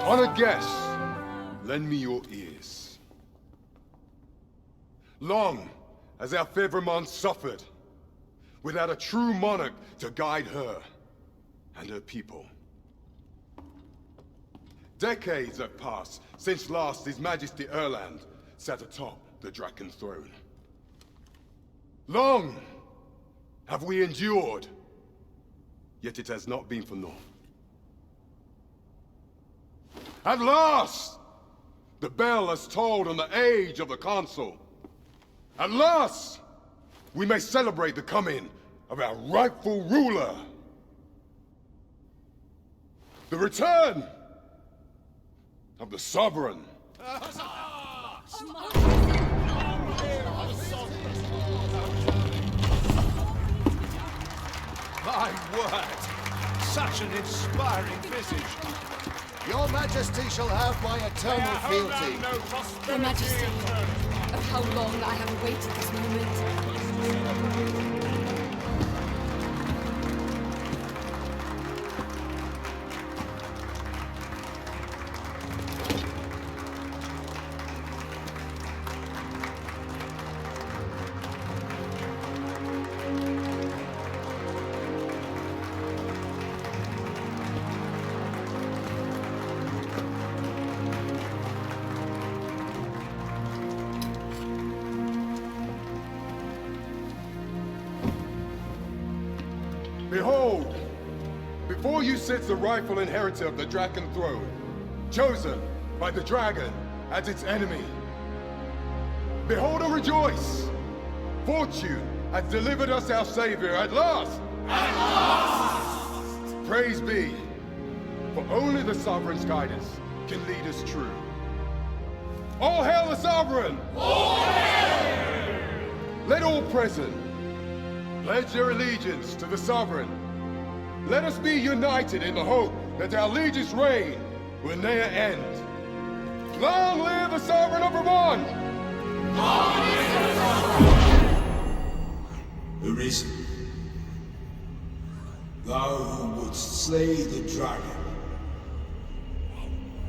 Honored guests, lend me your ears. Long has our Fevrimond suffered, without a true monarch to guide her and her people. Decades have passed since last His Majesty Erland sat atop the Draken throne. Long have we endured, yet it has not been for naught. At last, the bell has tolled on the age of the Consul. At last, we may celebrate the coming of our rightful ruler. The return of the Sovereign. My word! Such an inspiring visage. Your Majesty shall have my eternal fealty. Your Majesty, oh, how long I have awaited this moment. Behold, before you sits the rightful inheritor of the Draken throne, chosen by the dragon as its enemy. Behold and rejoice! Fortune has delivered us our savior at last! At last! Praise be, for only the Sovereign's guidance can lead us true. All hail the Sovereign! All hail! Let all present pledge their allegiance to the Sovereign. Let us be united in the hope that our liege's reign will ne'er end. Long live the Sovereign of Vermont! Long live the Sovereign! Arisen, thou who wouldst slay the dragon,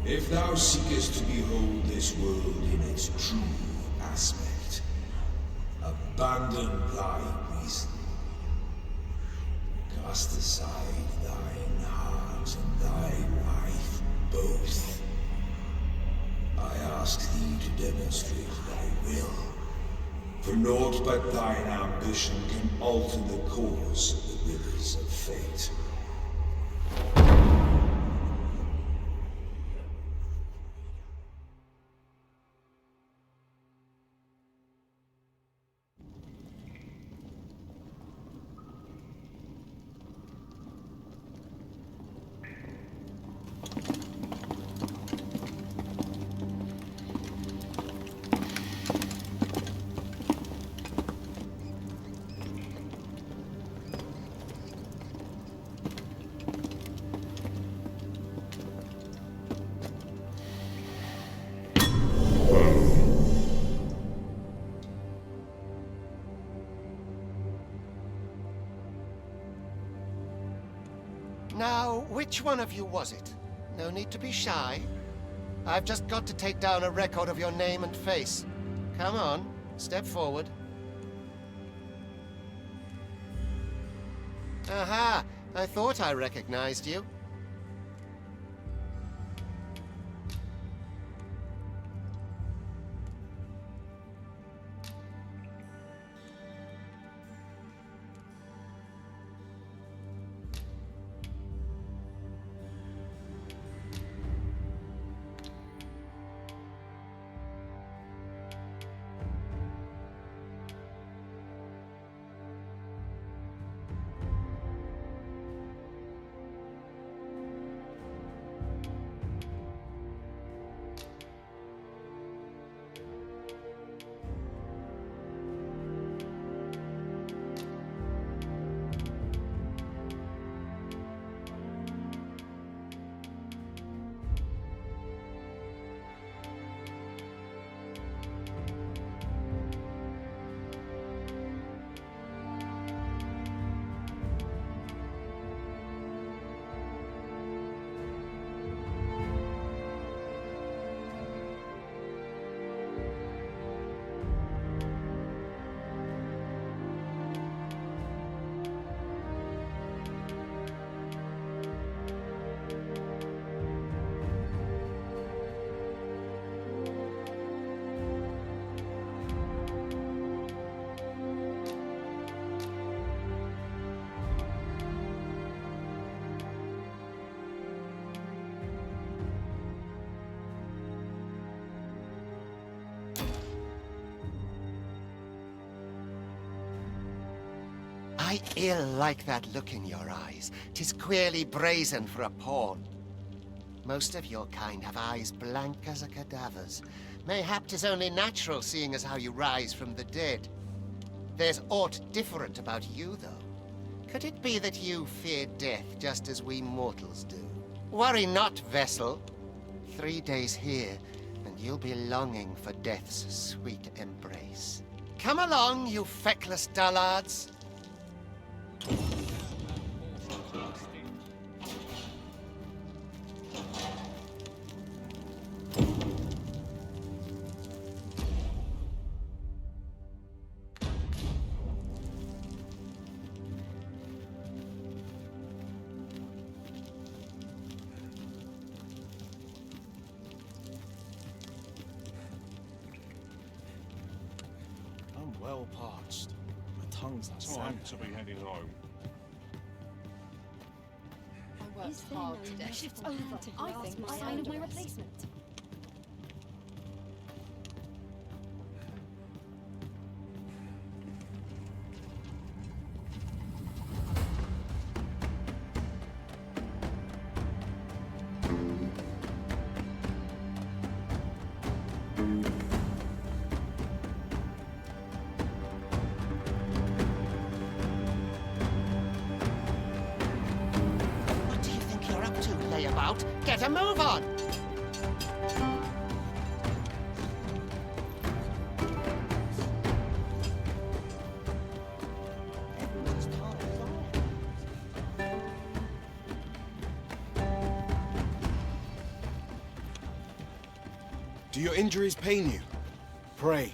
if thou seekest to behold this world in its true aspect, abandon thy reason. Cast aside thine heart and thy life both. I ask thee to demonstrate thy will, for naught but thine ambition can alter the course of the rivers of fate. Now, which one of you was it? No need to be shy. I've just got to take down a record of your name and face. Come on, step forward. Aha! I thought I recognized you. I ill like that look in your eyes. 'Tis queerly brazen for a pawn. Most of your kind have eyes blank as a cadaver's. Mayhap 'tis only natural, seeing as how you rise from the dead. There's aught different about you, though. Could it be that you fear death just as we mortals do? Worry not, vessel. 3 days here, and you'll be longing for death's sweet embrace. Come along, you feckless dullards. I'm well parched. My tongue's like Time sand. to be heading home. I worked hard today. Shift's over. I think I sign of my replacement. What do you think you're up to, layabout? Get a move on! Do your injuries pain you? Pray,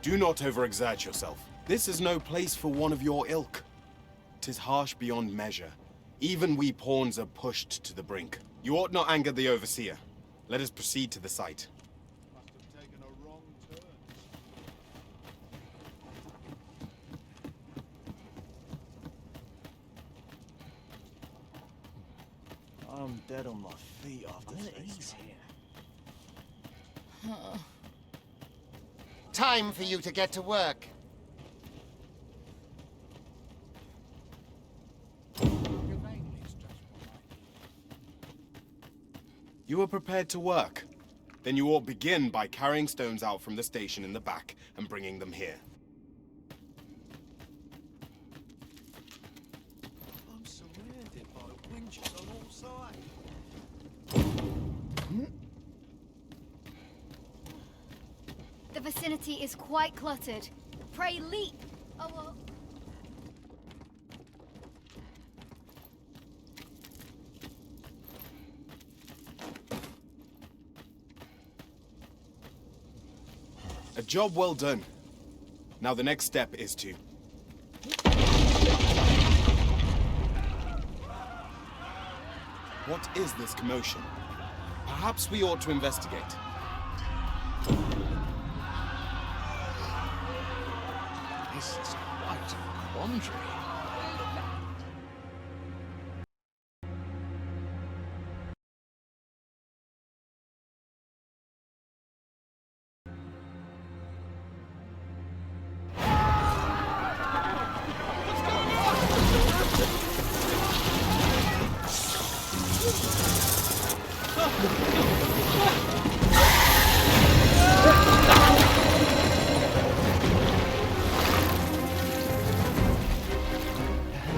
do not overexert yourself. This is no place for one of your ilk. 'Tis harsh beyond measure. Even we pawns are pushed to the brink. You ought not anger the overseer. Let us proceed to the site. Must have taken a wrong turn. I'm dead on my feet after this. Time for you to get to work. You are prepared to work? Then you ought begin by carrying stones out from the station in the back and bringing them here. I'm surrounded by winches on all sides. The vicinity is quite cluttered. Pray leap! Oh well. A job well done. Now the next step is to... What is this commotion? Perhaps we ought to investigate. This is quite a quandary.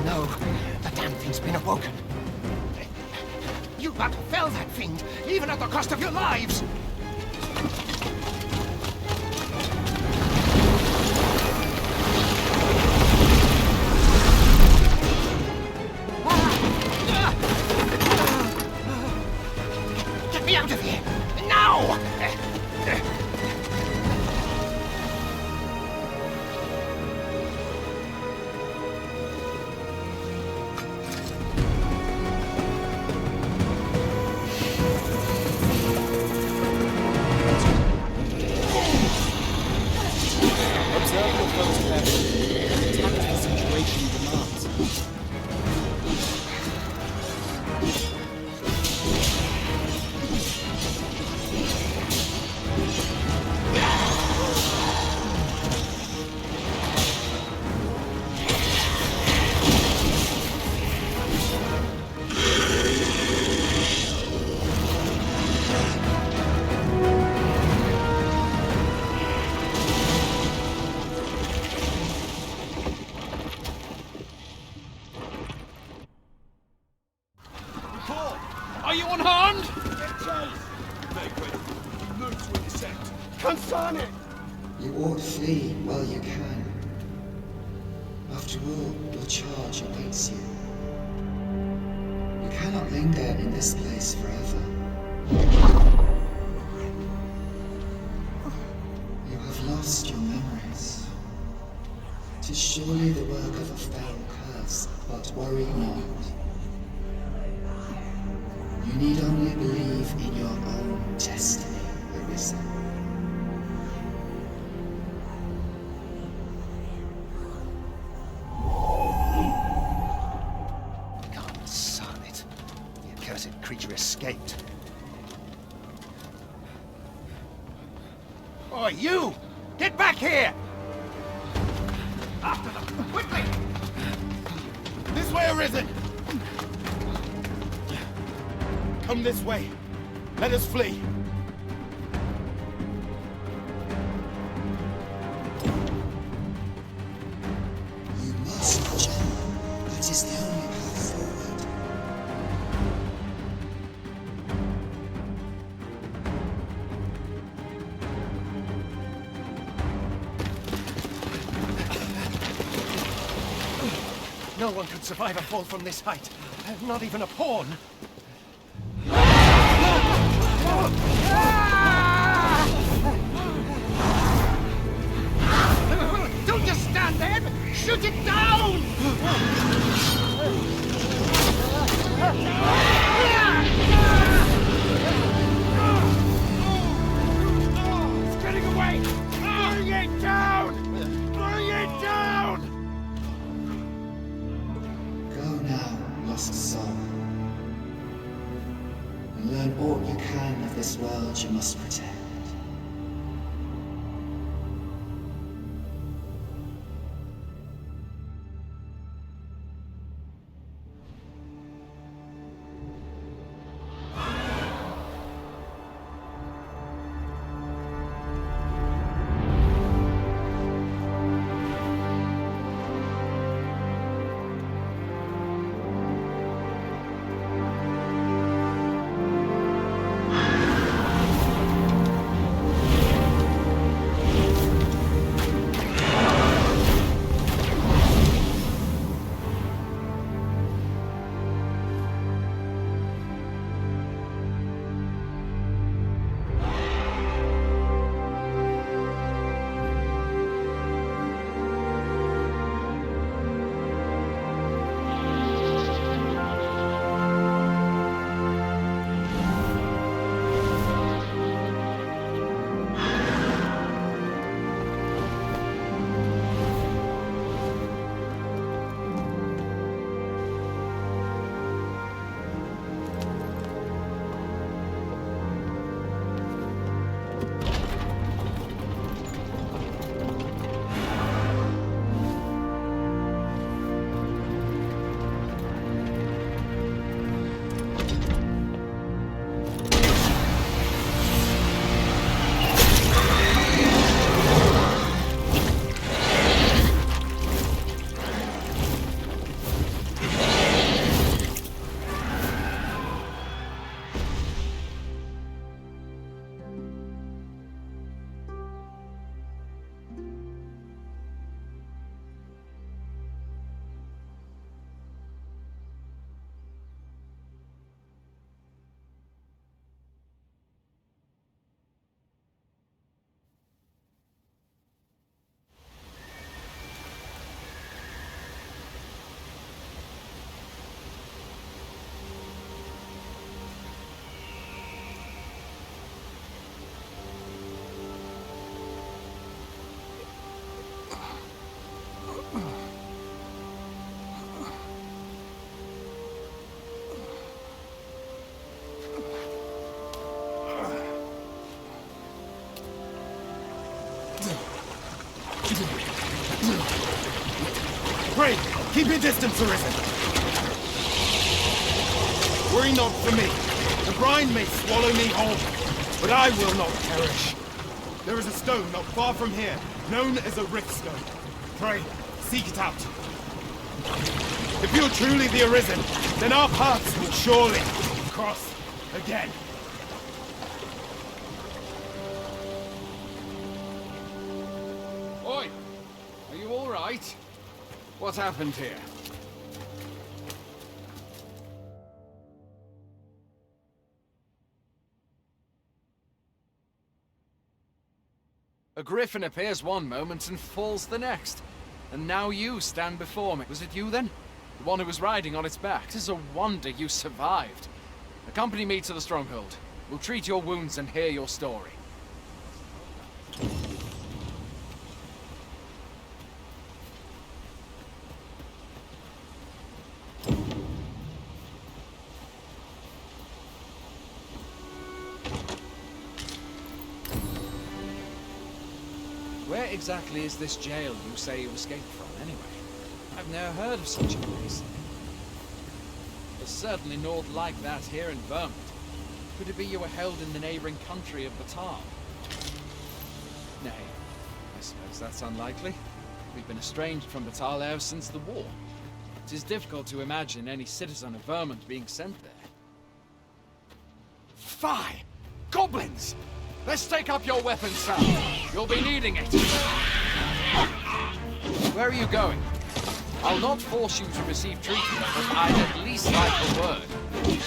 No, the damn thing's been awoken. You but fell that fiend, even at the cost of your lives! Get me out of here! Now! Observe your foes carefully. Attack as the situation demands. Consane! You ought flee while you can. After all, your charge awaits you. You cannot linger in this place forever. You have lost your memories. 'Tis surely the work of a fell curse, but worry not. You need only believe in your own destiny, Arisen. Consane. The accursed creature escaped. Oh, you! Get back here! After them, quickly! This way, Arisen! Come this way. Let us flee. You must jump. That is the only path forward. No one could survive a fall from this height. Not even a pawn. Don't just stand there! Shoot it down! It's getting away! Bring it down! Bring it down! Go now, lost soul. And learn all you can of this world you must protect. Pray, keep your distance, Arisen. Worry not for me. The brine may swallow me whole, but I will not perish. There is a stone not far from here, known as a Rift Stone. Pray, seek it out. If you're truly the Arisen, then our paths will surely cross again. Are you all right? What happened here? A griffin appears one moment and falls the next. And now you stand before me. Was it you then? The one who was riding on its back? 'Tis a wonder you survived. Accompany me to the stronghold. We'll treat your wounds and hear your story. Where exactly is this jail you say you escaped from, anyway? I've never heard of such a place. There's certainly naught like that here in Vermont. Could it be you were held in the neighboring country of Batal? Nay, I suppose that's unlikely. We've been estranged from Batal ever since the war. It is difficult to imagine any citizen of Vermont being sent there. Fie! Goblins! Let's take up your weapons, son. You'll be needing it. Where are you going? I'll not force you to receive treatment, but I'd at least like a word. If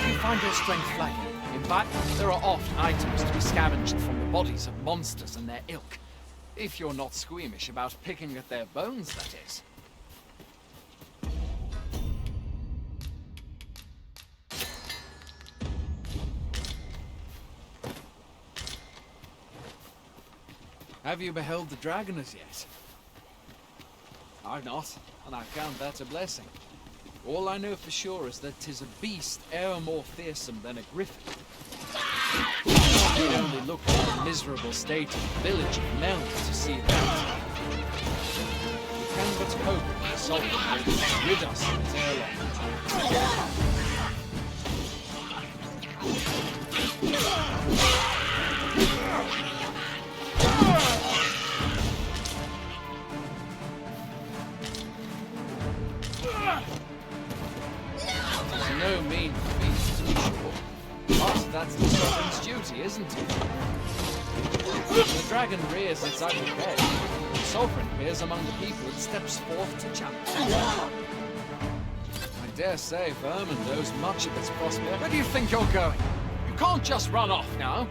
you find your strength flagging, in fact, there are oft items to be scavenged from the bodies of monsters and their ilk. If you're not squeamish about picking at their bones, that is. Have you beheld the dragon as yet? I've not, and I count that a blessing. All I know for sure is that 'tis a beast e'er more fearsome than a griffin. You'd only look at the miserable state of the village of Mel to see that. We can but hope the Sultan will rid us of it ere long. No mean feat, to be sure. But that's the Sovereign's duty, isn't it? The dragon rears its ugly head. The Sovereign appears among the people and steps forth to challenge. I dare say Vermund knows much of its prosperity. Where do you think you're going? You can't just run off now.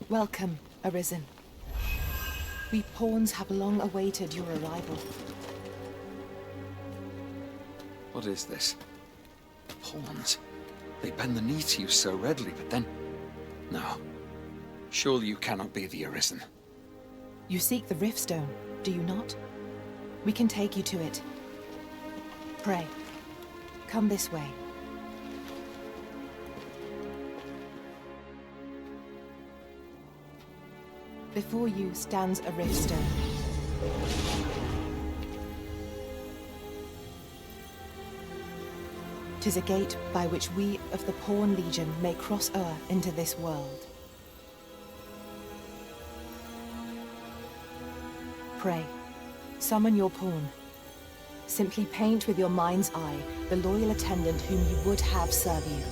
Welcome, Arisen. We pawns have long awaited your arrival. What is this? Pawns? They bend the knee to you so readily, but then... No. Surely you cannot be the Arisen. You seek the Riftstone, do you not? We can take you to it. Pray, come this way. Before you stands a Riftstone. "'Tis a gate by which we of the Pawn Legion may cross o'er into this world. Pray, summon your pawn. Simply paint with your mind's eye the loyal attendant whom you would have serve you.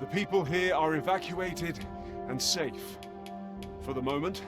The people here are evacuated and safe. For the moment.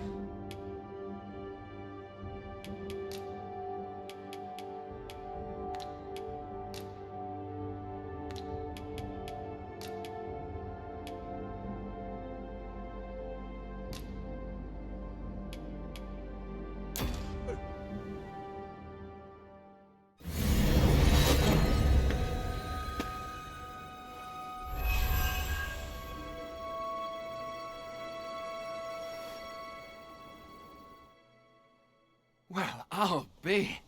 Well, I'll be.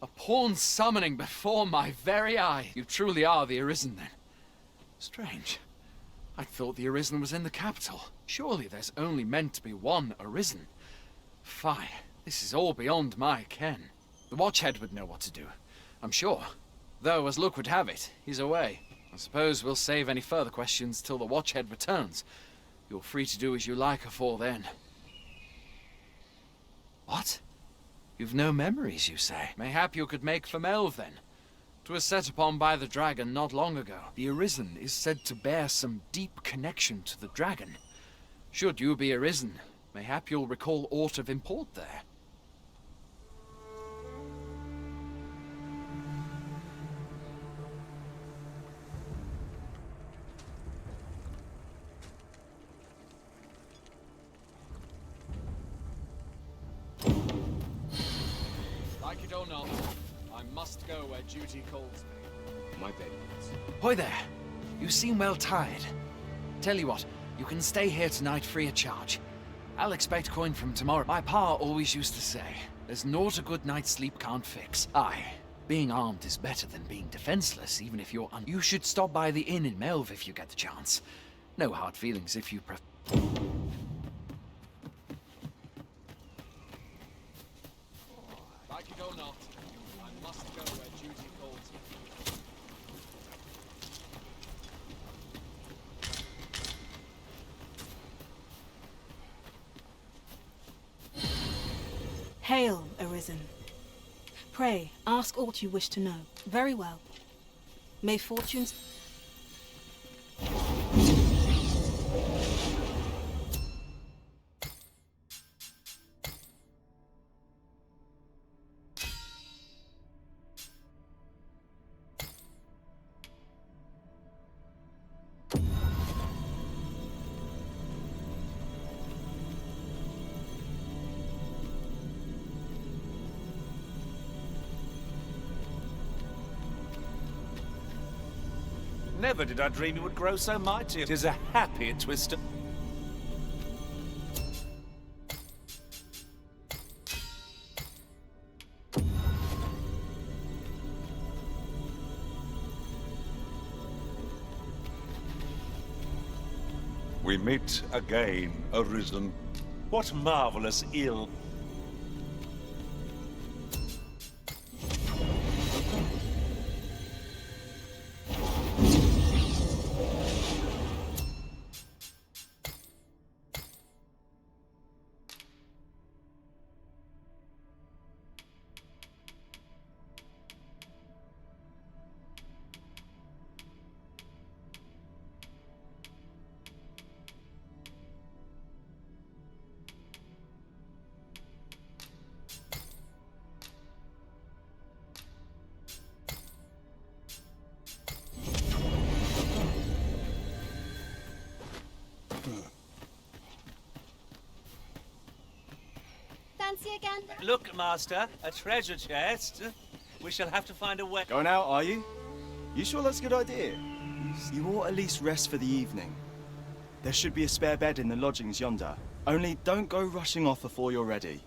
A pawn summoning before my very eye. You truly are the Arisen, then. Strange. I thought the Arisen was in the capital. Surely there's only meant to be one Arisen. Fie, this is all beyond my ken. The Watchhead would know what to do, I'm sure. Though, as luck would have it, he's away. I suppose we'll save any further questions till the Watchhead returns. You're free to do as you like afore then. What? You've no memories, you say? Mayhap you could make for Melve, then. 'Twas set upon by the dragon not long ago. The Arisen is said to bear some deep connection to the dragon. Should you be Arisen, mayhap you'll recall aught of import there. Like it or not, I must go where duty calls me. My bed. Hoy there! You seem well tired. Tell you what, you can stay here tonight free of charge. I'll expect coin from tomorrow. My pa always used to say, there's naught a good night's sleep can't fix. Aye, being armed is better than being defenseless, even if you're You should stop by the inn in Melve if you get the chance. No hard feelings if you prefer. Like it or not, I must go where duty calls me. Hail, Arisen. Pray, ask aught you wish to know. Very well. May fortunes... Never did I dream you would grow so mighty. 'Tis a happy twist of... We meet again, Arisen. What marvelous ill... Fancy again? Look, Master, a treasure chest. We shall have to find a way... Going out, are you? You sure that's a good idea? You ought at least rest for the evening. There should be a spare bed in the lodgings yonder. Only don't go rushing off before you're ready.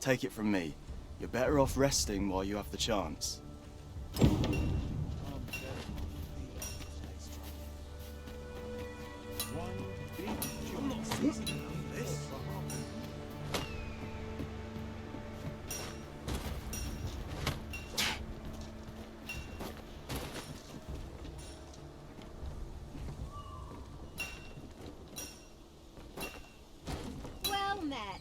Take it from me. You're better off resting while you have the chance. Well met.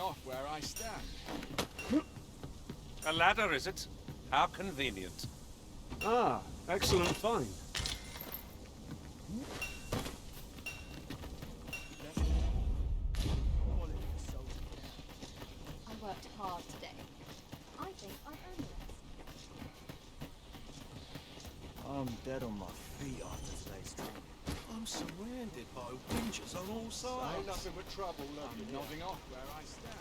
off where I stand. A ladder, is it? How convenient. Ah, excellent find. I worked hard today. I think I've earned it. I'm dead on my feet after today's training. I'm surrounded by winches on all sides. Ain't nothing but trouble, look. I'm nodding off where I stand.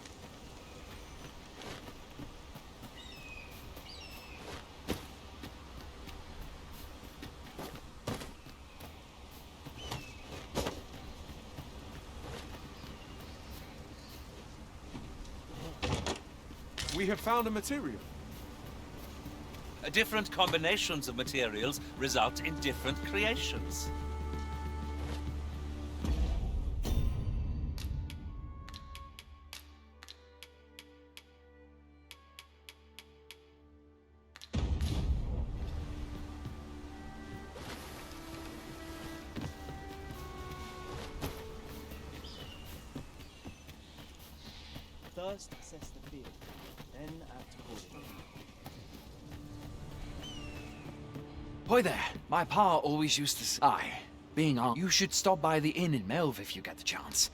We have found a material. Different combinations of materials result in different creations. First, assess the field, then act accordingly. Hoy there, my pa always used to say, being on, you should stop by the inn in Melve if you get the chance.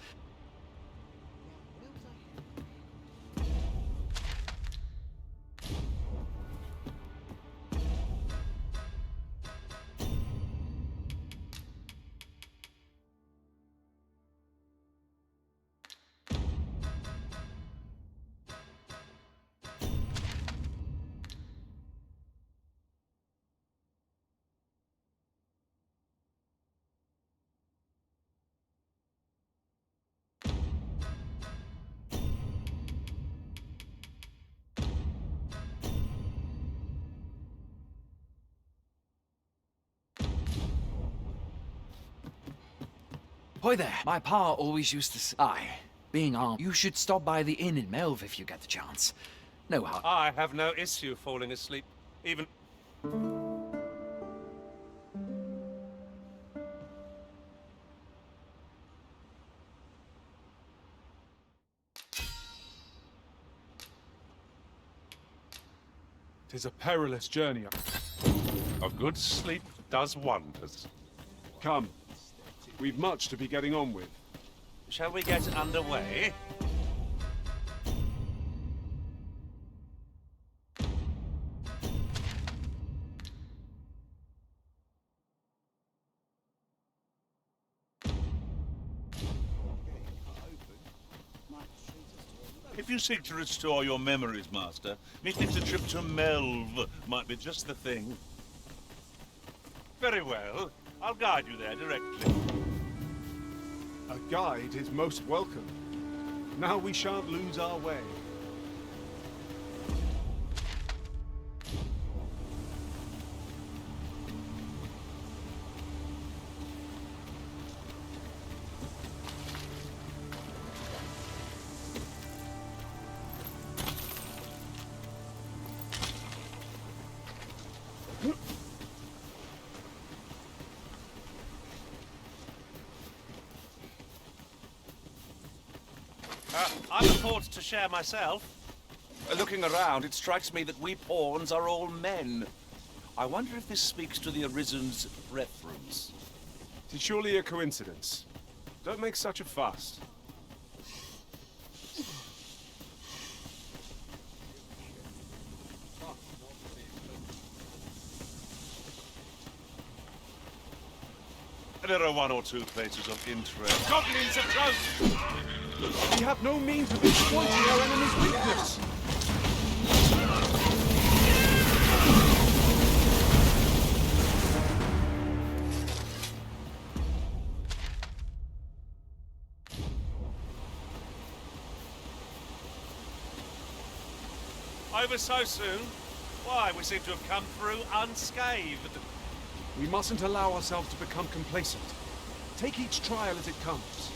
Hoy there, my pa always used to say, being on, you should stop by the inn in Melve if you get the chance. No how. I have no issue falling asleep, even... Tis a perilous journey. A good sleep does wonders. Come. We've much to be getting on with. Shall we get underway? If you seek to restore your memories, Master, methinks a trip to Melve might be just the thing. Very well. I'll guide you there directly. A guide is most welcome. Now we shan't lose our way. I'm a thought to share myself. Looking around, it strikes me that we pawns are all men. I wonder if this speaks to the Arisen's preference. Tis surely a coincidence. Don't make such a fuss. There are one or two places of interest. Goblins approach! We have no means of exploiting our enemy's weakness! Over so soon? Why, we seem to have come through unscathed. We mustn't allow ourselves to become complacent. Take each trial as it comes.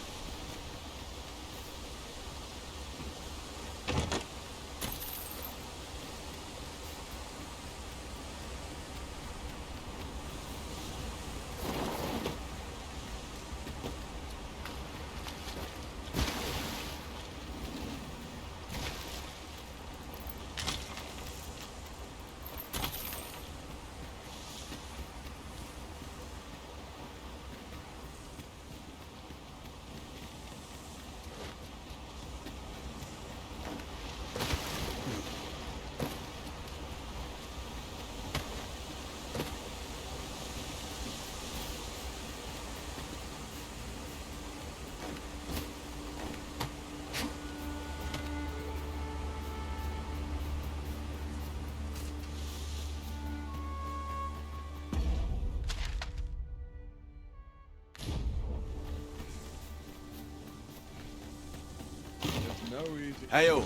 No easy. Hail!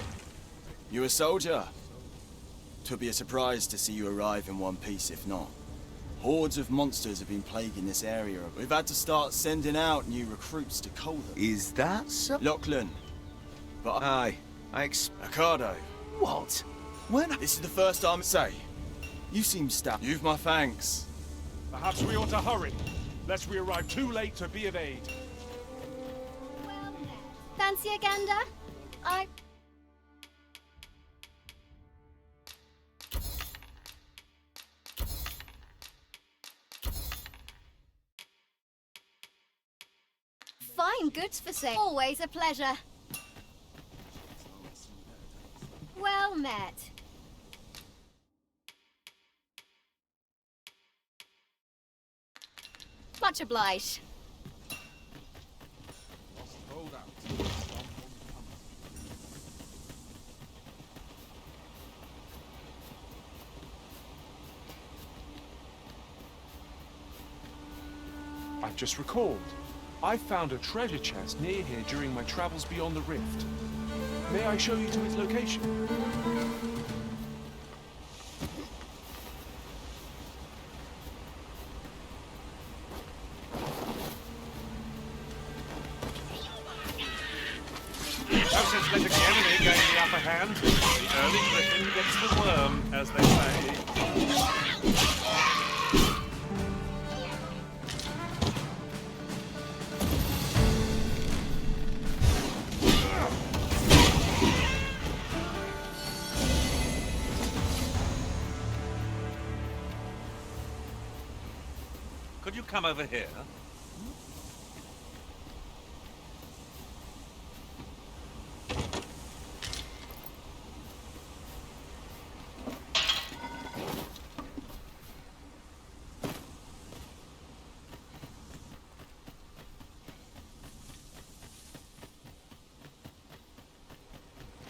You a soldier? Twould be a surprise to see you arrive in one piece, if not. Hordes of monsters have been plaguing this area. We've had to start sending out new recruits to cull them. Is that so? Lachlan. But Aye. Ricardo. What? When? This is the first time I say. You seem stabbed. You've my thanks. Perhaps we ought to hurry, lest we arrive too late to be of aid. Fancy a gander? Fine goods for sale. Always a pleasure. Well met. Much obliged. Hold out. I've just recalled. I found a treasure chest near here during my travels beyond the rift. May I show you to its location? No sense letting the enemy gain the upper hand. The early griffin gets the worm, as they say. Could you come over here?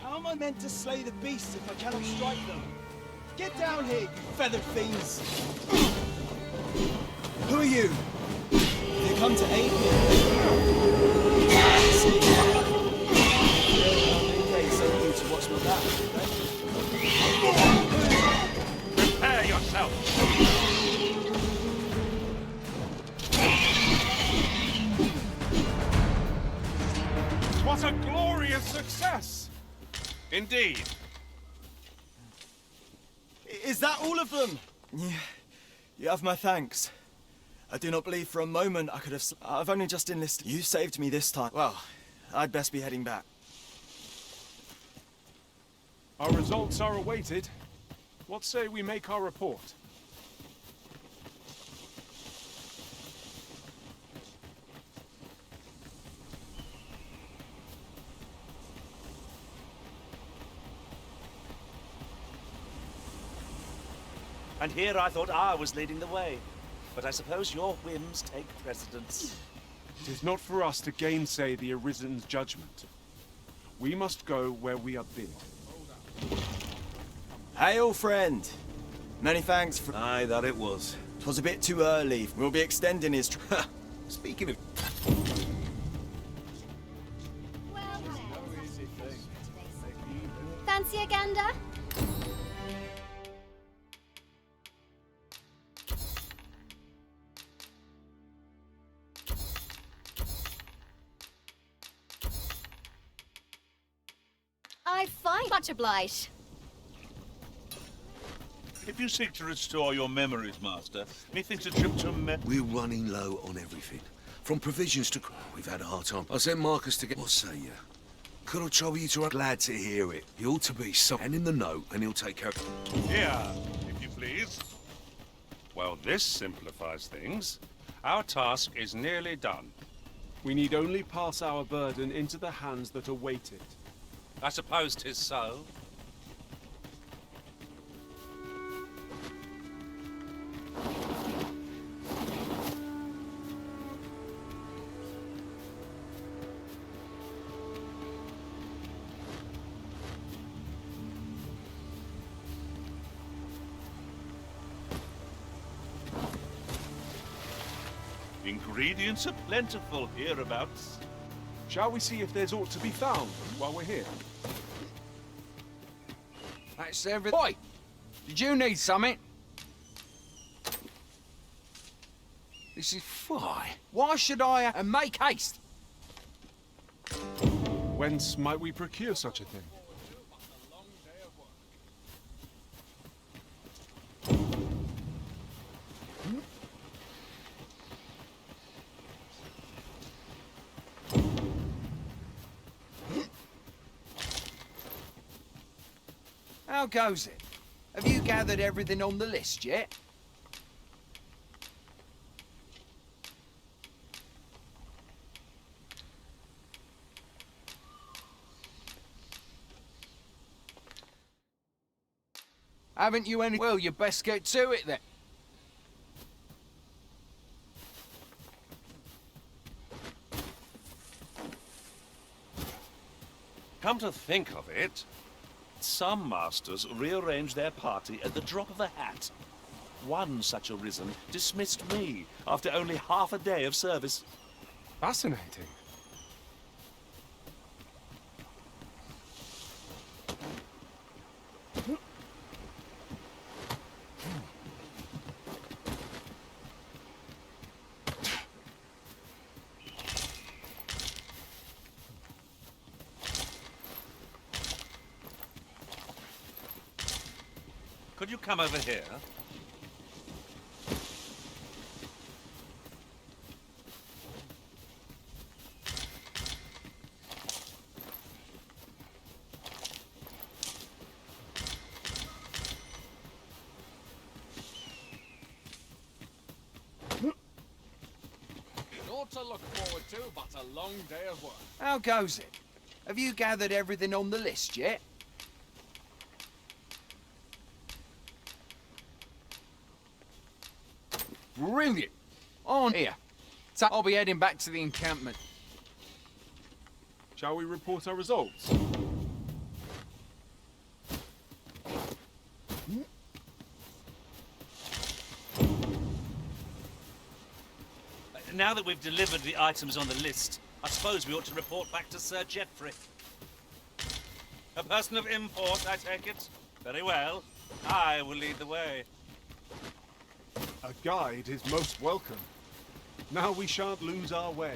How am I meant to slay the beasts if I cannot strike them? Get down here, you feathered fiends! Who are you? They come to aid me. They sent you to watch my back, Prepare yourself! What a glorious success! Indeed. Is that all of them? Yeah. You have my thanks. I do not believe for a moment I could have... I've only just enlisted. You saved me this time. Well, I'd best be heading back. Our results are awaited. What say we make our report? And here I thought I was leading the way. But I suppose your whims take precedence. It is not for us to gainsay the Arisen's judgment. We must go where we are bid. Hail, friend. Many thanks for... Aye, that it was. 'Twas a bit too early. We'll be extending his... Speaking of... Well met. Fancy a gander? I find much obliged. If you seek to restore your memories, Master, methinks a trip to We're running low on everything. From provisions to... We've had a hard time. I sent Marcus to get... What say you? Could I trouble you to... Glad to hear it. He ought to be so... And in the note, and he'll take care of... Here, if you please. Well, this simplifies things. Our task is nearly done. We need only pass our burden into the hands that await it. I suppose 'tis so. Ingredients are plentiful hereabouts. Shall we see if there's aught to be found while we're here? That's everything. Boy, did you need something? This is why. Why should I make haste? Whence might we procure such a thing? How goes it? Have you gathered everything on the list yet? Haven't you any? Well, you best get to it then. Come to think of it, some masters rearrange their party at the drop of a hat. One such arisen dismissed me after only half a day of service. Fascinating. Could you come over here? Naught to look forward to, but a long day of work. How goes it? Have you gathered everything on the list yet? Brilliant! On here. So I'll be heading back to the encampment. Shall we report our results? Now that we've delivered the items on the list, I suppose we ought to report back to Sir Geoffrey. A person of import, I take it? Very well. I will lead the way. A guide is most welcome. Now we shan't lose our way.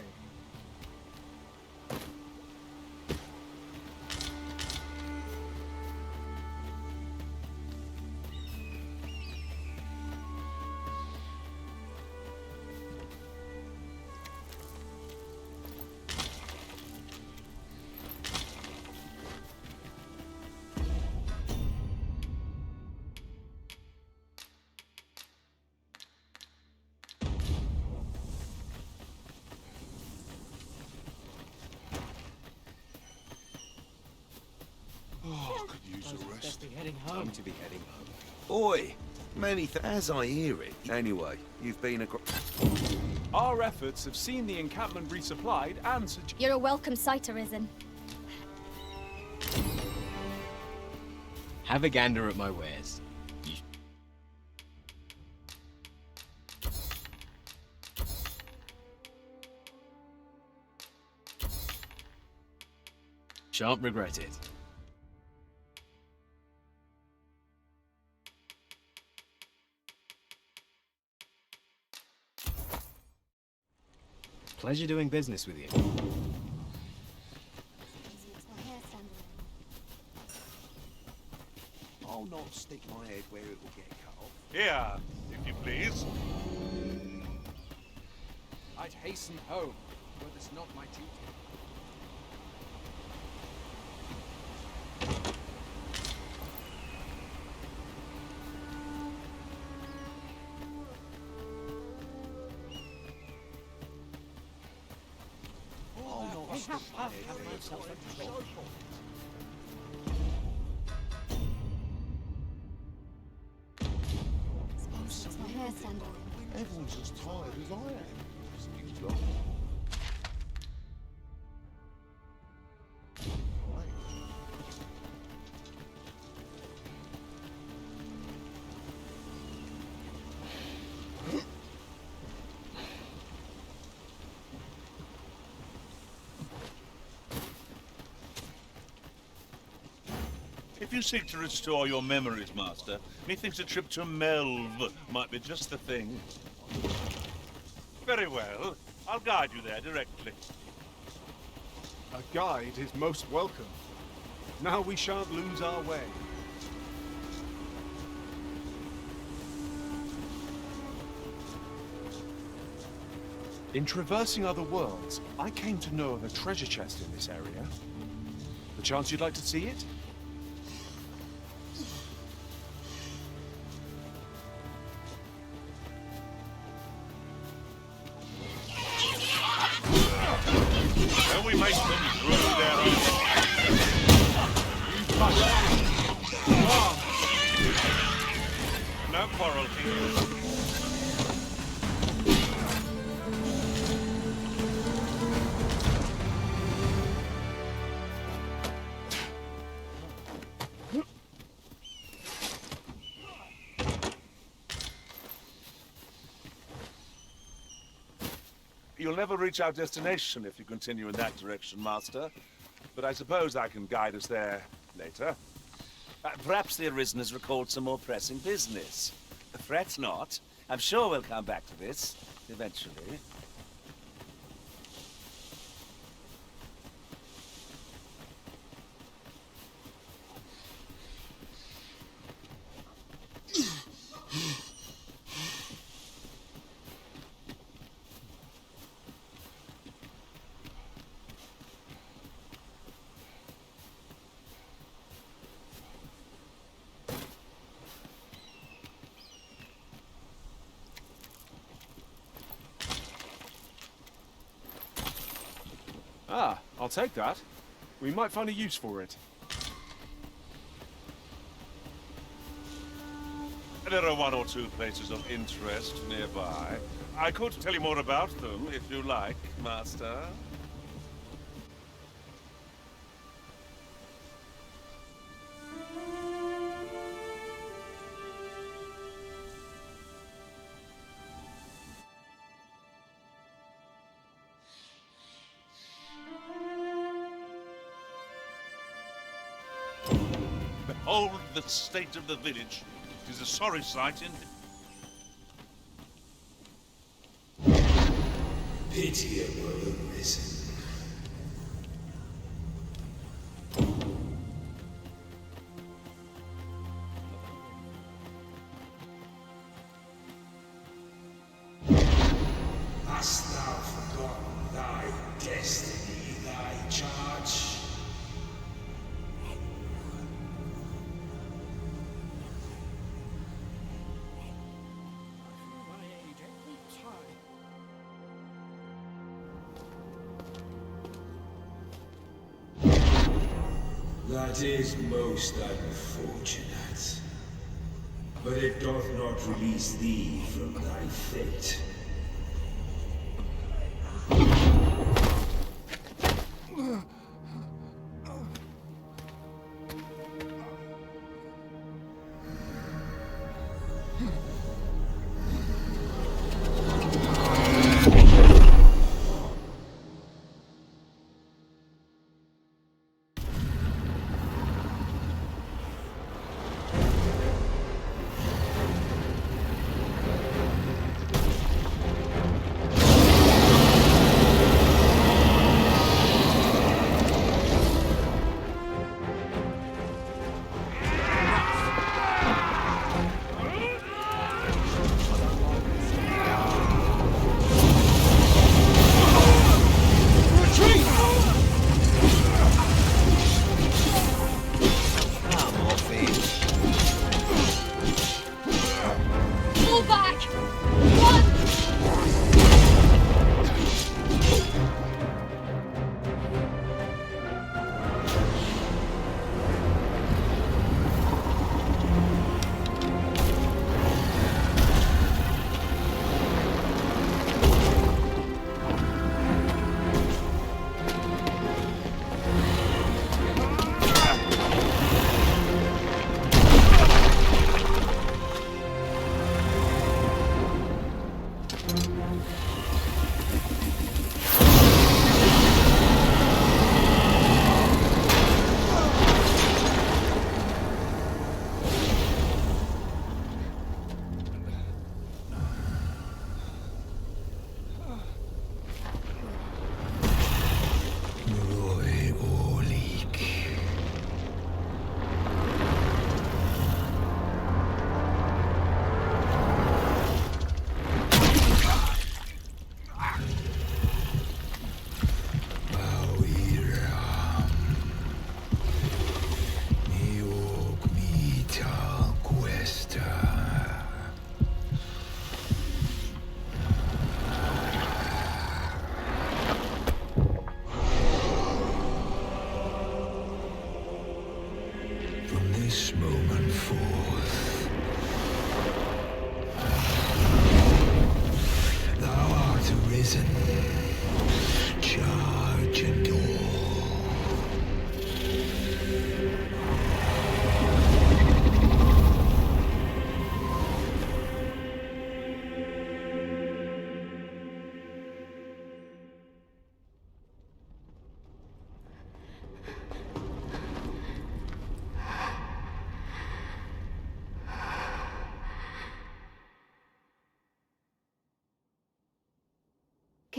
Oh, I could use a rest. I'm to be heading home. Oi! As I hear it. Anyway, you've been a... Our efforts have seen the encampment resupplied and... You're a welcome sight, Arisen. Have a gander at my wares. Shan't regret it. Pleasure doing business with you. I'll not stick my head where it will get cut off. Here, if you please. I'd hasten home, but it's not my duty. Everyone's as tired as I am. If you seek to restore your memories, Master, methinks a trip to Melve might be just the thing. Very well. I'll guide you there directly. A guide is most welcome. Now we shan't lose our way. In traversing other worlds, I came to know of a treasure chest in this area. Perchance you'd like to see it? Shall we make them through their own... No quarrel, King. You'll never reach our destination if you continue in that direction, Master. But I suppose I can guide us there later. Perhaps the Arisen has recalled some more pressing business. Fret not. I'm sure we'll come back to this, eventually. Ah, I'll take that. We might find a use for it. There are one or two places of interest nearby. I could tell you more about them if you like, Master. Behold the state of the village. It is a sorry sight indeed. Pitiable Arisen. Hast thou forgotten thy destiny, thy charge? That is most unfortunate. But it doth not release thee from thy fate.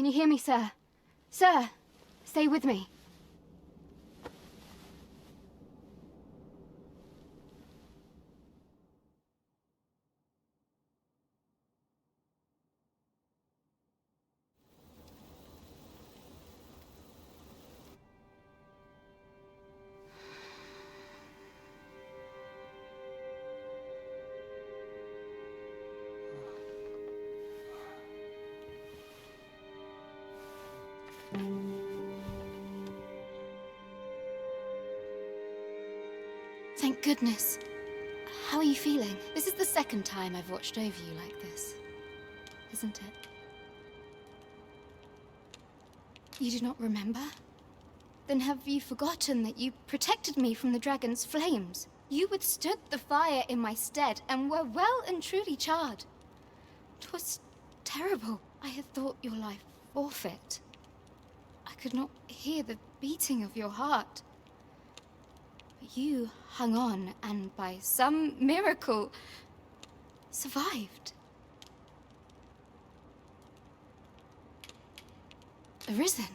Can you hear me, sir? Sir, stay with me. Thank goodness. How are you feeling? This is the second time I've watched over you like this, isn't it? You do not remember? Then have you forgotten that you protected me from the dragon's flames? You withstood the fire in my stead and were well and truly charred. 'Twas terrible. I had thought your life forfeit. I could not hear the beating of your heart. But you hung on and by some miracle survived. Arisen?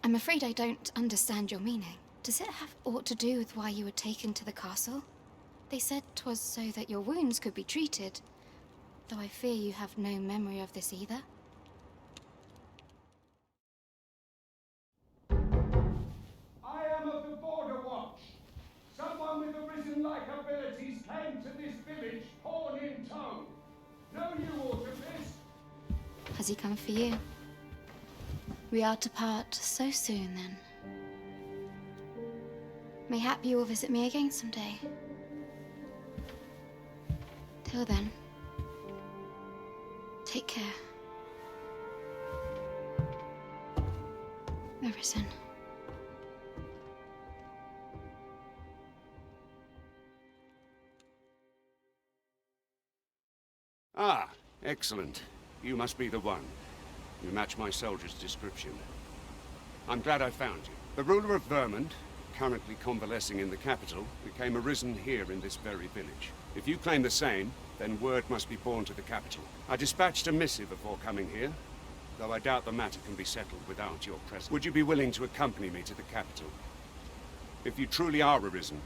I'm afraid I don't understand your meaning. Does it have aught to do with why you were taken to the castle? They said 'twas so that your wounds could be treated, though I fear you have no memory of this either. I am of the Border Watch. Someone with Arisen-like abilities came to this village, horn in tow. Know you aught of this? Has he come for you? We are to part so soon, then. Mayhap you will visit me again someday. Till then, take care. Arisen. Ah, excellent. You must be the one. You match my soldier's description. I'm glad I found you. The ruler of Vermund, currently convalescing in the capital, became arisen here in this very village. If you claim the same, then word must be borne to the capital. I dispatched a missive before coming here, though I doubt the matter can be settled without your presence. Would you be willing to accompany me to the capital? If you truly are arisen,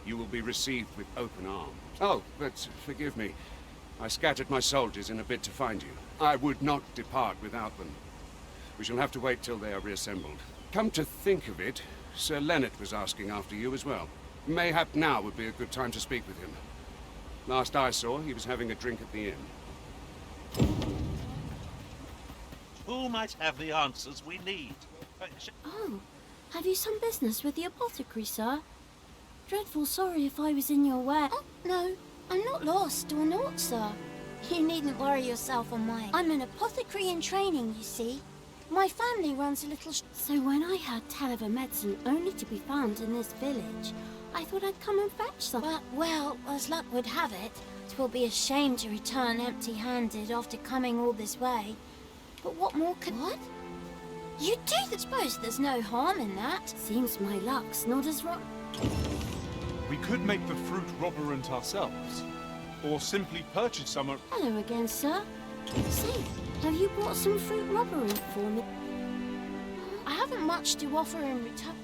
you will be received with open arms. Oh, but forgive me. I scattered my soldiers in a bid to find you. I would not depart without them. We shall have to wait till they are reassembled. Come to think of it, Sir Leonard was asking after you as well. Mayhap now would be a good time to speak with him. Last I saw, he was having a drink at the inn. Who might have the answers we need? Oh, have you some business with the apothecary, sir? Dreadful sorry if I was in your way. Oh, no, I'm not lost or naught, sir. You needn't worry yourself on mine. I'm an apothecary in training, you see. My family runs a little so when I heard tell of a medicine only to be found in this village, I thought I'd come and fetch some. But, well, as luck would have it, 'twill be a shame to return empty-handed after coming all this way. But what more could... What? You do suppose there's no harm in that? Seems my luck's not as wrong. We could make the fruit robberant ourselves, or simply purchase some at... Hello again, sir. Say, have you brought some fruit robbery for me? I haven't much to offer in return.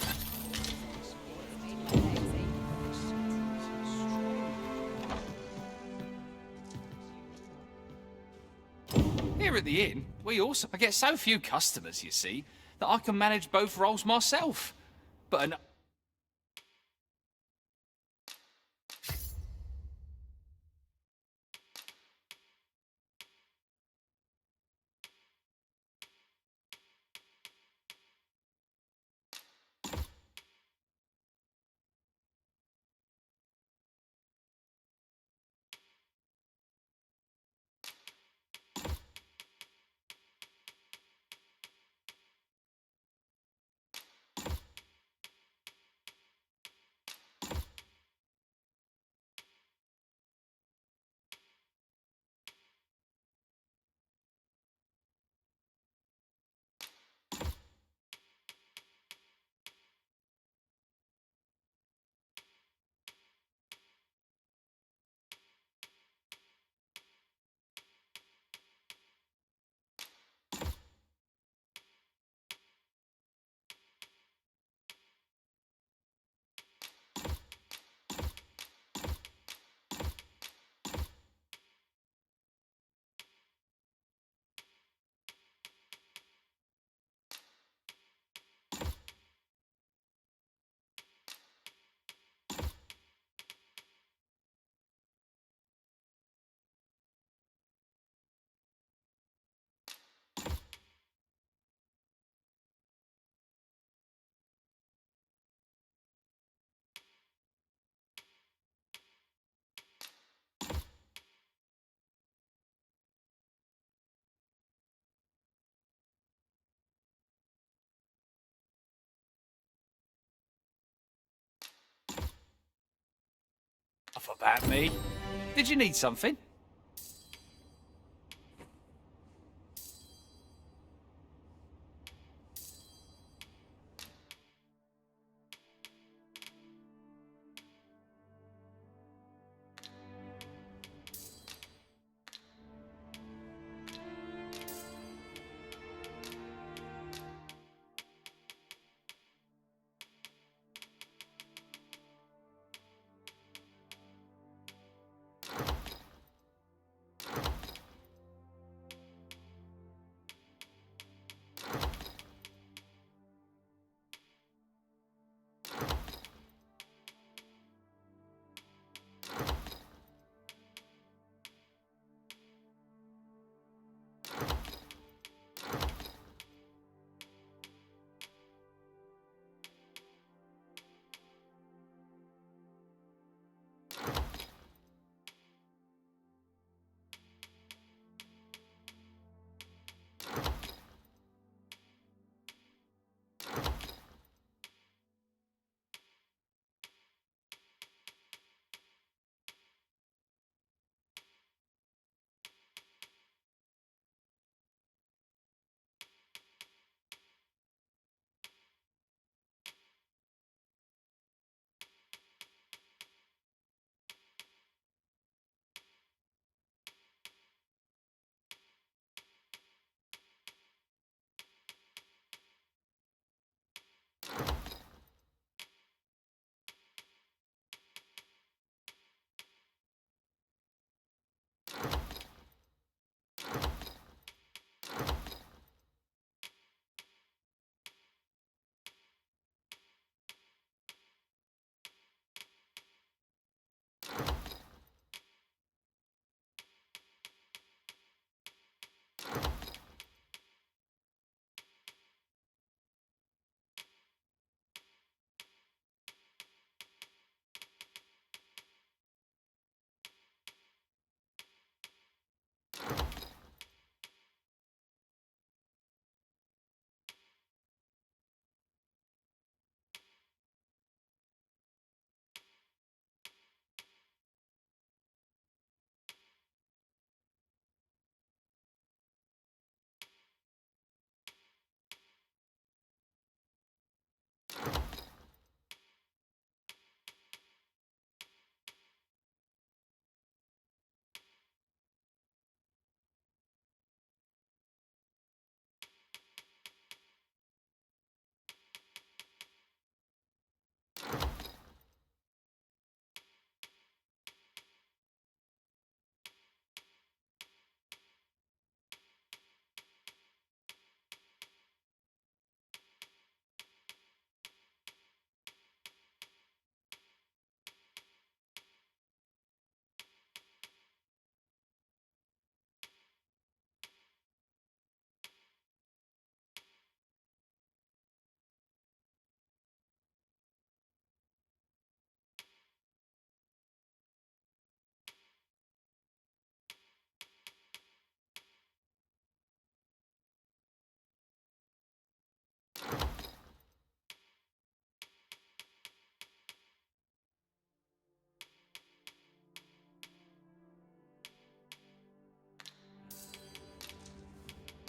Here at the inn, I get so few customers, you see, that I can manage both roles myself. But an... Off about me. Did you need something?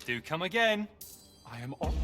Do come again. I am on.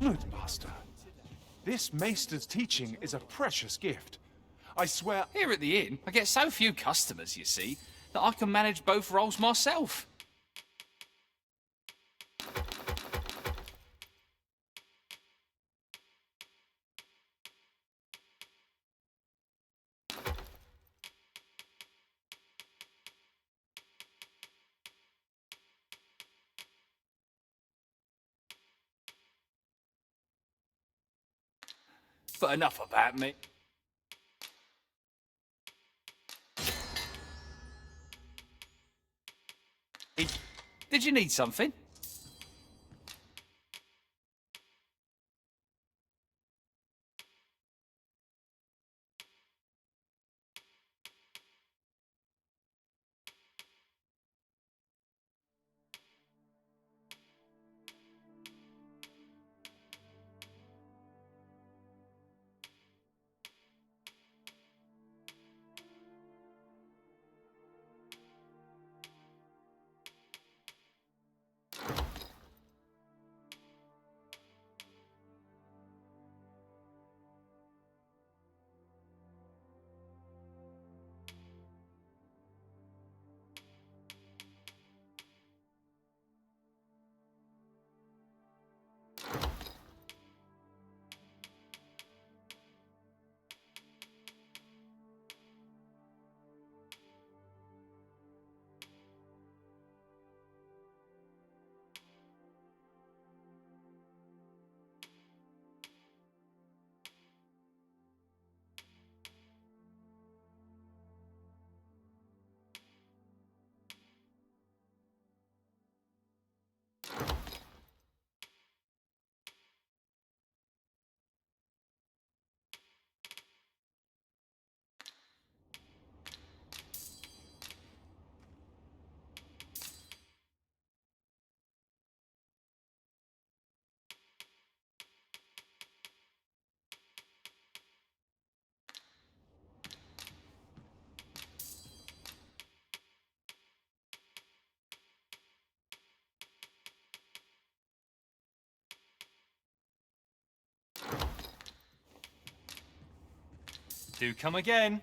honored, Master. This Maester's teaching is a precious gift. I swear... Here at the inn, I get so few customers, you see, that I can manage both roles myself. But enough about me. Did you need something? Do come again.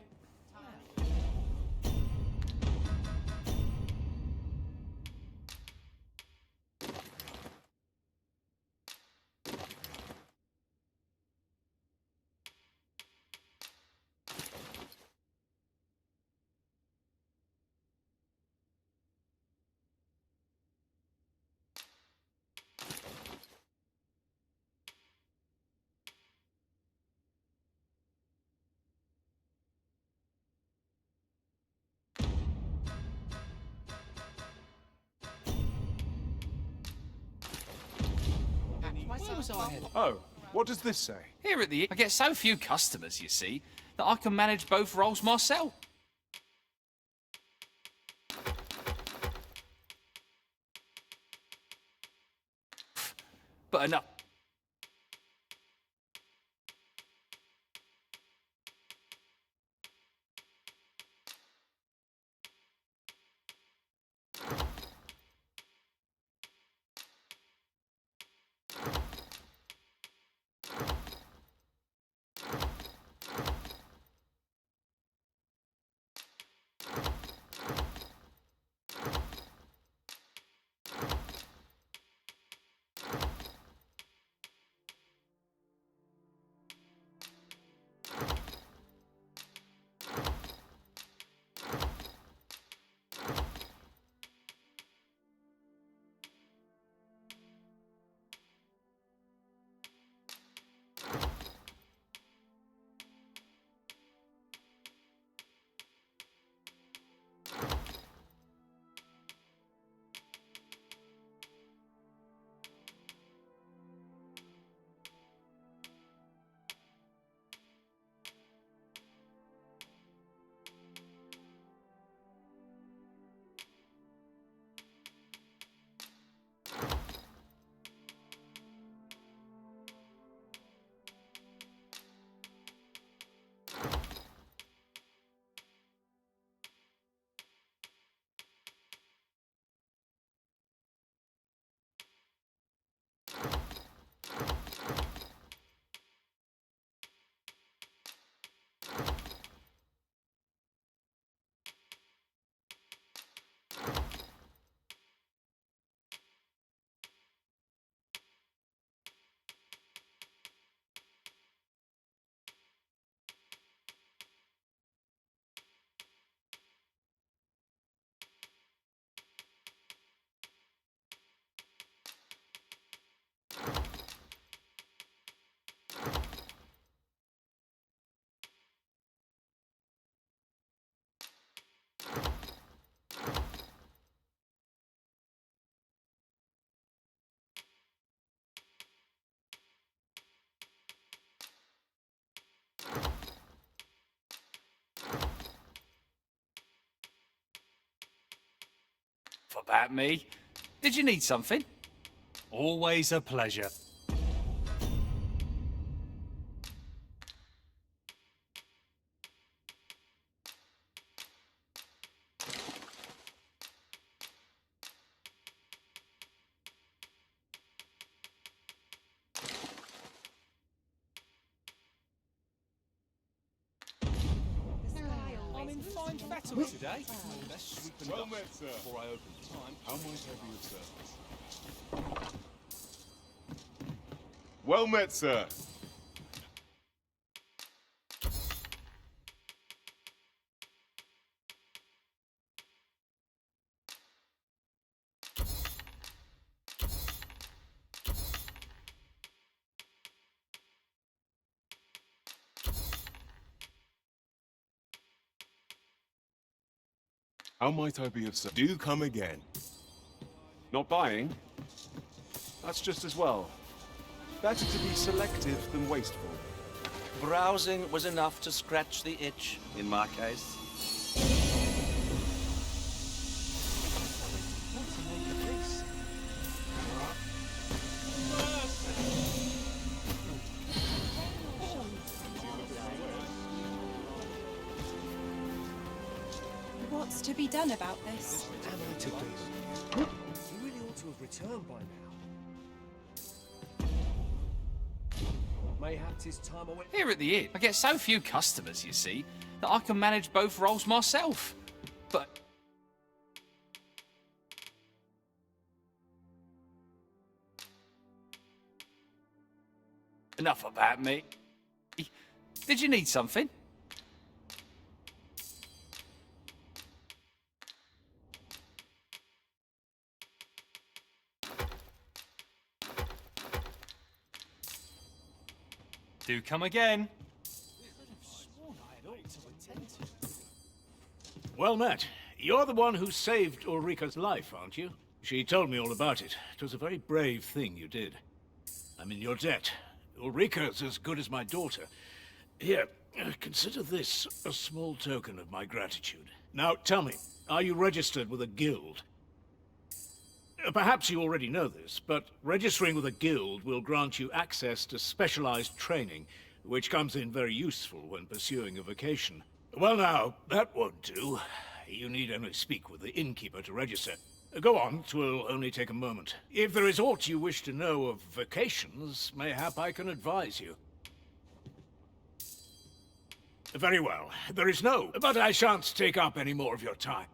Oh, what does this say? Here at the inn, I get so few customers, you see, that I can manage both roles myself. But enough. About me. Did you need something? Always a pleasure. I'm in fine fettle today. Let's sweep the dust before I open the time. How might I be of service? Well met, sir. How might I be of service? Do come again. Not buying? That's just as well. Better to be selective than wasteful. Browsing was enough to scratch the itch, in my case. What's to be done about this? Am I to do? He really ought to have returned by now. Mayhaps his time away. Here at the inn, I get so few customers, you see, that I can manage both roles myself. But enough about me. Did you need something? Do come again. Well met. You're the one who saved Ulrika's life, aren't you? She told me all about it. It was a very brave thing you did. I'm in your debt. Ulrika's as good as my daughter. Here, consider this a small token of my gratitude. Now, tell me, are you registered with a guild? Perhaps you already know this, but registering with a guild will grant you access to specialized training, which comes in very useful when pursuing a vocation. Well now, that won't do. You need only speak with the innkeeper to register. Go on, 'twill only take a moment. If there is aught you wish to know of vocations, mayhap I can advise you. Very well, there is no, but I shan't take up any more of your time.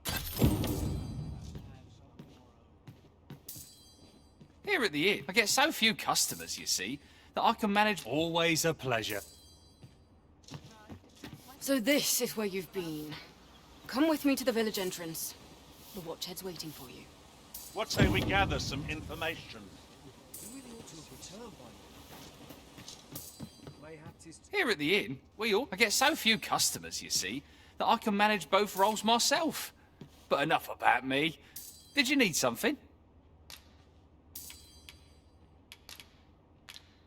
Here at the inn, I get so few customers, you see, that I can manage. Always a pleasure. So this is where you've been. Come with me to the village entrance. The Watchhead's waiting for you. What say we gather some information? He really ought to have returned by now. Mayhaps his Here at the inn, I get so few customers, you see, that I can manage both roles myself. But enough about me. Did you need something?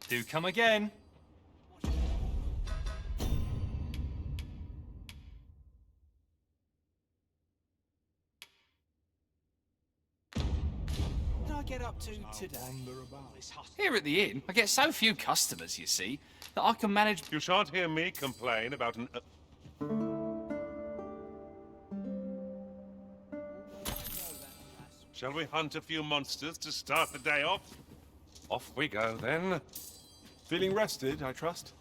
Do come again. What did I get up to today? Here at the inn, I get so few customers, you see, that I can manage. You shan't hear me complain about an... Shall we hunt a few monsters to start the day off? Off we go, then. Feeling rested, I trust?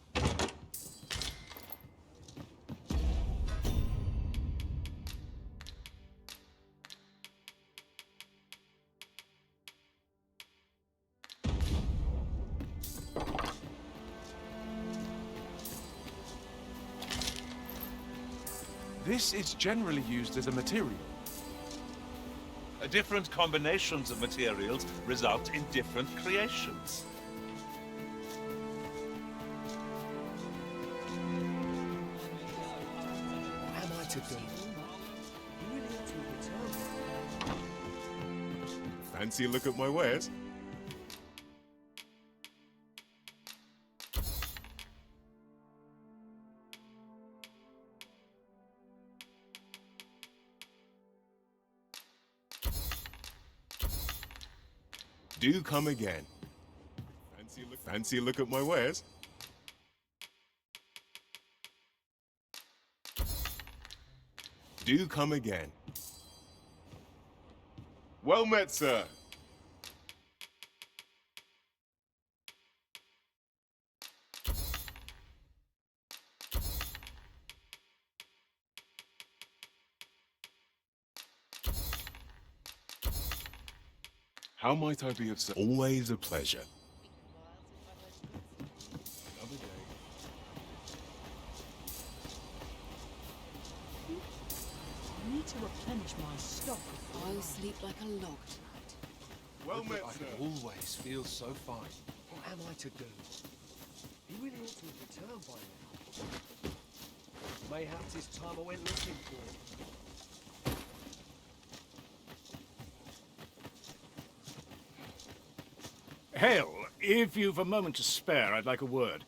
This is generally used as a material. Different combinations of materials result in different creations. What am I to do? He really ought to have returned by now. Fancy a look at my wares? Do come again. Fancy a look at my wares? Do come again. Well met, sir. How might I be of service? Always a pleasure. I need to replenish my stock. I'll sleep like a log tonight. Well met, I sir. always feel so fine. What am I to do? He really ought to have returned by now. Mayhaps it's time I went looking for him. Hale, if you've a moment to spare, I'd like a word.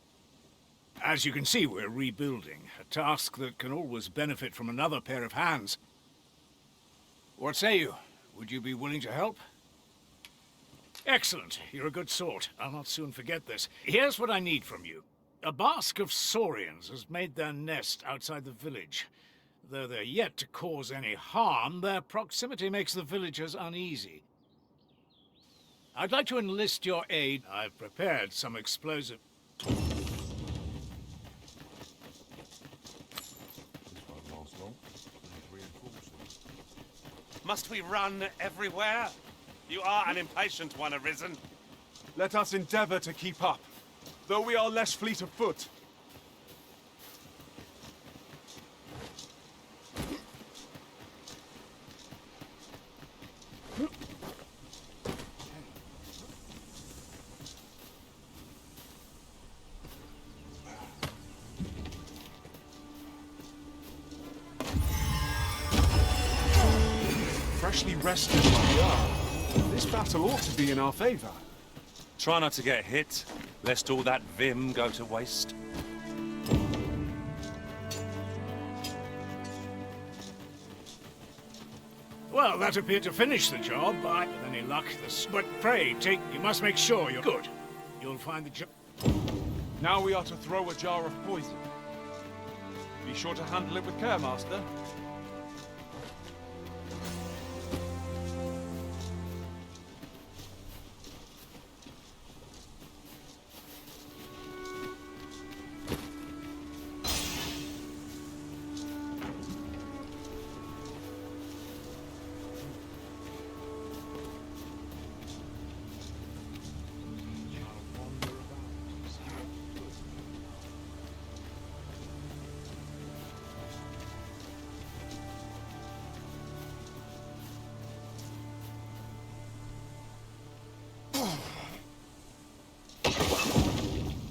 As you can see, we're rebuilding, a task that can always benefit from another pair of hands. What say you? Would you be willing to help? Excellent. You're a good sort. I'll not soon forget this. Here's what I need from you. A Basque of Saurians has made their nest outside the village. Though they're yet to cause any harm, their proximity makes the villagers uneasy. I'd like to enlist your aid. I've prepared some explosive... Must we run everywhere? You are an impatient one, Arisen. Let us endeavor to keep up, though we are less fleet of foot. Freshly rested as we are, this battle ought to be in our favor. Try not to get hit, lest all that vim go to waste. Well, that appeared to finish the job. With any luck, but pray, you must make sure you're good. You'll find the job. Now we are to throw a jar of poison. Be sure to handle it with care, Master.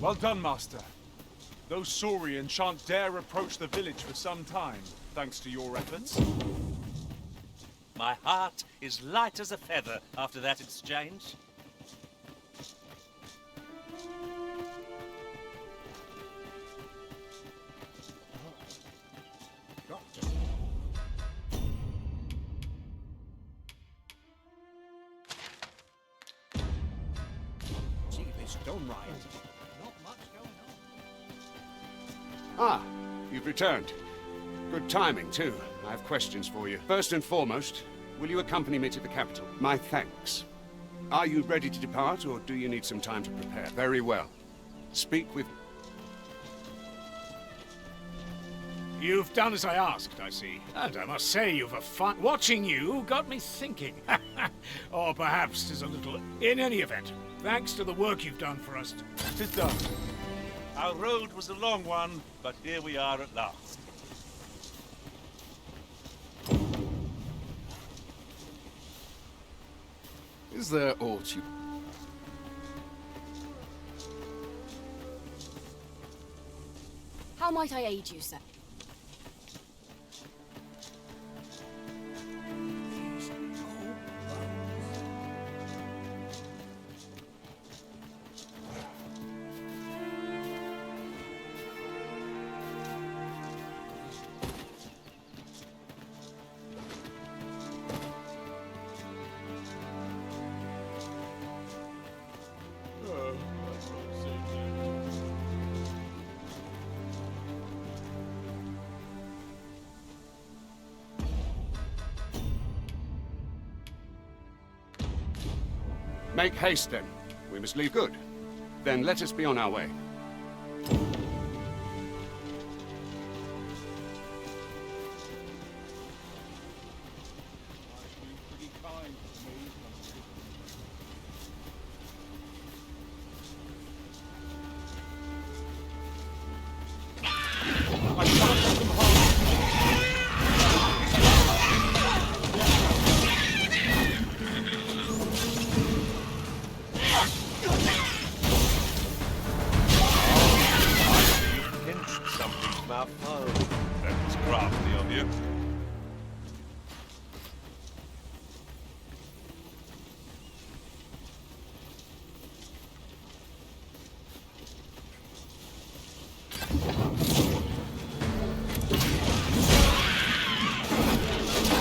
Well done, Master. Those Saurians shan't dare approach the village for some time, thanks to your efforts. My heart is light as a feather after that exchange. See if it's done right. Not much going on. Ah, you've returned. Good timing, too. I have questions for you. First and foremost, will you accompany me to the capital? My thanks. Are you ready to depart, or do you need some time to prepare? Very well. Speak with... You've done as I asked, I see. And I must say, you've a fun... Watching you got me thinking. Or perhaps 'tis a little... In any event, thanks to the work you've done for us. 'Tis done. Our road was a long one, but here we are at last. Is there aught you... How might I aid you, sir? Make haste, then. We must leave. Good. Then let us be on our way. That's crafty of you.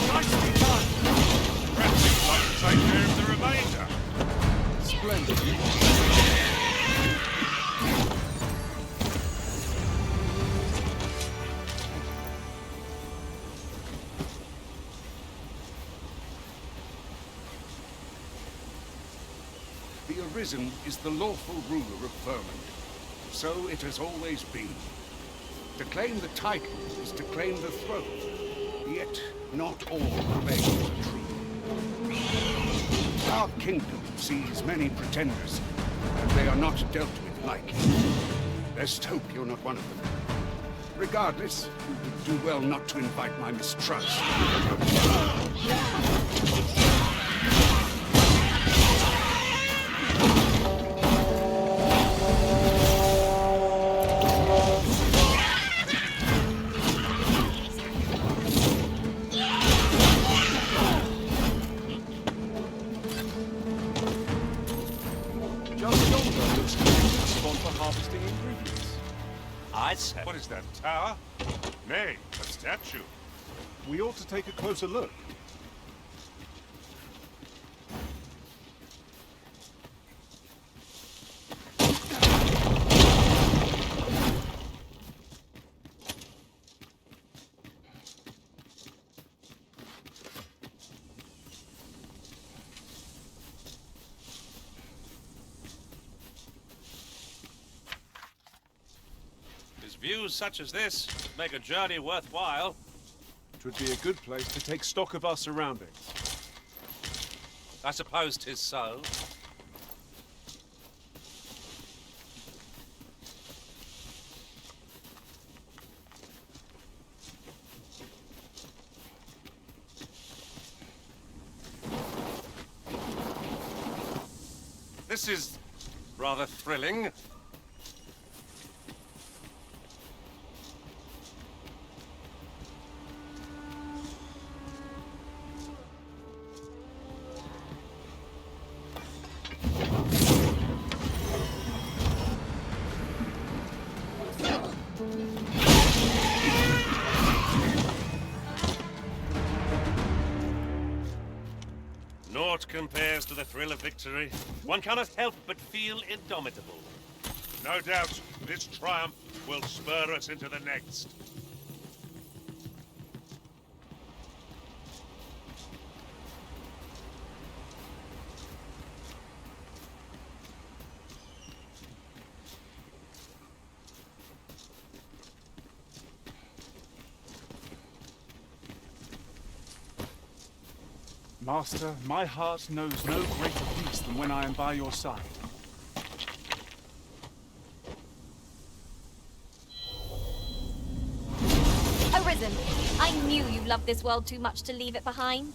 Nicely done! Perhaps you'd like to take care of the remainder. Splendid. The Arisen is the lawful ruler of Vermund. So it has always been. To claim the title is to claim the throne. Yet, not all claims are true. Our kingdom sees many pretenders, and they are not dealt with lightly. Best hope you're not one of them. Regardless, you would do well not to invite my mistrust. Just yonder looks like a good spot for harvesting ingredients. I'd say. What is that, a tower? Nay, a statue. We ought to take a closer look. Views such as this would make a journey worthwhile. It would be a good place to take stock of our surroundings. I suppose 'tis so. This is rather thrilling. Naught compares to the thrill of victory. One cannot help but feel indomitable. No doubt this triumph will spur us into the next. Master, my heart knows no greater peace than when I am by your side. Arisen, I knew you loved this world too much to leave it behind.